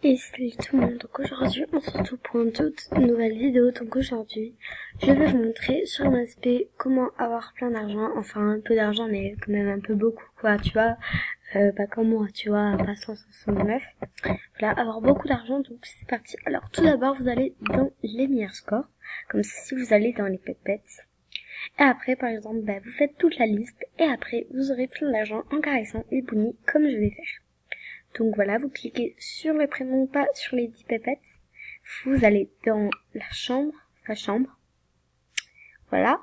Et salut tout le monde, donc aujourd'hui on se retrouve pour une toute nouvelle vidéo. Donc aujourd'hui je vais vous montrer sur mon aspect comment avoir plein d'argent, enfin un peu d'argent mais quand même un peu beaucoup quoi, tu vois, pas comme moi, tu vois, pas 169. Voilà, avoir beaucoup d'argent, donc c'est parti. Alors tout d'abord vous allez dans les meilleurs scores, comme si vous allez dans les pépettes. Et après par exemple vous faites toute la liste et après vous aurez plein d'argent en caressant les bunnies comme je vais faire. Donc voilà, vous cliquez sur le prénom, pas sur les 10 pépettes. Vous allez dans la chambre. Voilà.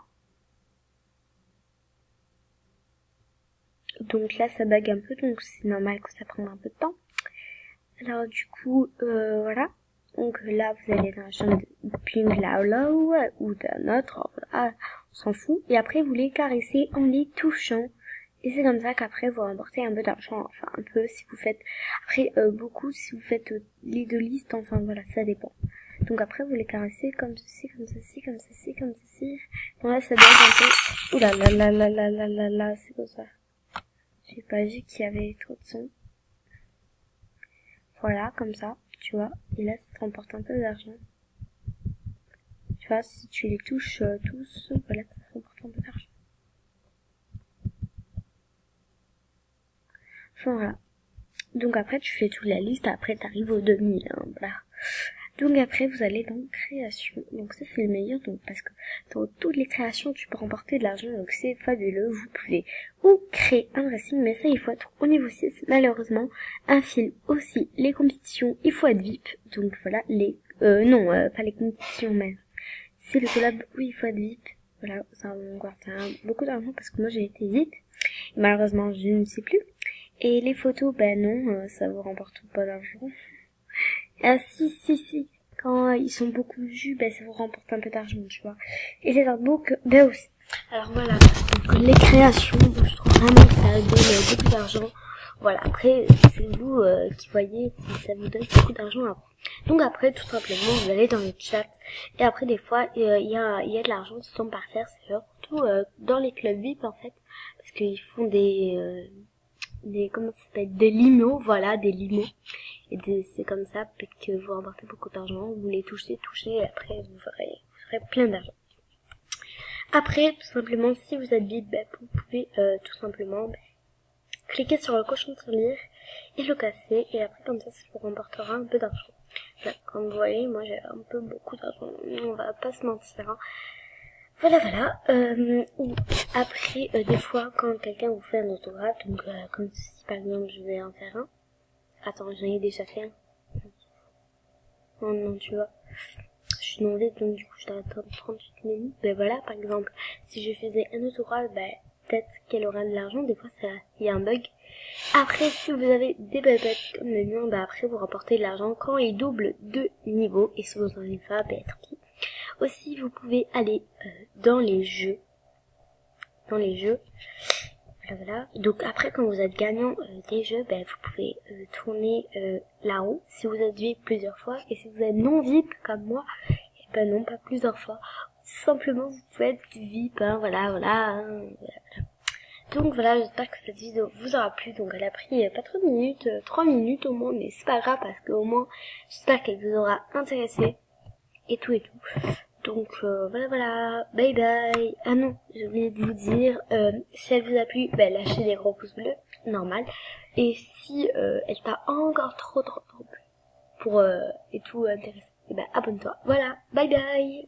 Donc là, ça bug un peu, donc c'est normal que ça prenne un peu de temps. Alors du coup, voilà. Donc là, vous allez dans la chambre de Ping Lao Lao ou d'un autre, voilà, on s'en fout. Et après, vous les caressez en les touchant. Et c'est comme ça qu'après vous remportez un peu d'argent, enfin un peu si vous faites, après beaucoup si vous faites les deux listes, enfin voilà, ça dépend. Donc après vous les caressez comme ceci, comme ceci, comme ceci, comme ceci. Bon là ça donne un peu, oula là là là là là là là, c'est quoi ça? J'ai pas vu qu'il y avait trop de son. Voilà, comme ça, tu vois, et là ça te remporte un peu d'argent. Tu vois, si tu les touches tous, voilà, ça te remporte un peu d'argent. Enfin voilà. Donc après tu fais toute la liste, après t'arrives aux 2000, hein, voilà. Donc après vous allez dans création, donc ça c'est le meilleur, donc parce que dans toutes les créations tu peux remporter de l'argent, donc c'est fabuleux. Vous pouvez ou créer un dressing, mais ça il faut être au niveau 6 malheureusement. Un film aussi, les compétitions, il faut être VIP, donc voilà, pas les compétitions, mais c'est le collab où il faut être VIP. Voilà, ça va coûter beaucoup d'argent parce que moi j'ai été VIP, et malheureusement je ne sais plus. Et les photos, non, ça vous remporte pas d'argent. Ah si, quand ils sont beaucoup vus, ça vous remporte un peu d'argent, tu vois. Et les artbooks, aussi. Alors voilà, donc les créations, je trouve vraiment que ça donne beaucoup d'argent. Voilà, après, c'est vous qui voyez si ça vous donne beaucoup d'argent après. Donc après, tout simplement, vous allez dans le chat. Et après, des fois, il y a de l'argent qui tombe par terre, c'est surtout dans les clubs VIP, en fait. Parce qu'ils font comment ça s'appelle, des limos, voilà, des limos. Et c'est comme ça que vous remportez beaucoup d'argent, vous les touchez, et après vous ferez plein d'argent. Après, tout simplement, si vous êtes VIP, vous pouvez tout simplement cliquer sur le cochon de lire et le casser, et après comme ça vous remportera un peu d'argent. Voilà, comme vous voyez, moi j'ai un peu beaucoup d'argent, on va pas se mentir, hein. Voilà. Ou après, des fois, quand quelqu'un vous fait un autographe, donc comme si par exemple je vais en faire un. Attends, j'en ai déjà fait un. Non, tu vois. Je suis dans vite, donc du coup je dois attendre 38 minutes. Voilà, par exemple, si je faisais un autographe, peut-être qu'elle aura de l'argent. Des fois, il y a un bug. Après, si vous avez des pépettes comme le mien, après vous rapportez de l'argent quand il double de niveau. Et si vous en avez pas, tant pis. Aussi, vous pouvez aller dans les jeux. Voilà. Donc après, quand vous êtes gagnant des jeux, vous pouvez tourner là-haut si vous êtes VIP plusieurs fois. Et si vous êtes non VIP comme moi, non, pas plusieurs fois. Simplement, vous pouvez être VIP, hein, voilà. Donc voilà, j'espère que cette vidéo vous aura plu. Donc elle a pris pas trop de minutes, 3 minutes au moins, mais c'est pas grave parce qu'au moins, j'espère qu'elle vous aura intéressé et tout. Donc voilà, bye bye. Ah non, j'ai oublié de vous dire, si elle vous a plu, lâchez des gros pouces bleus, normal. Et si elle t'a encore trop plu pour et tout intéressé, abonne-toi. Voilà, bye bye.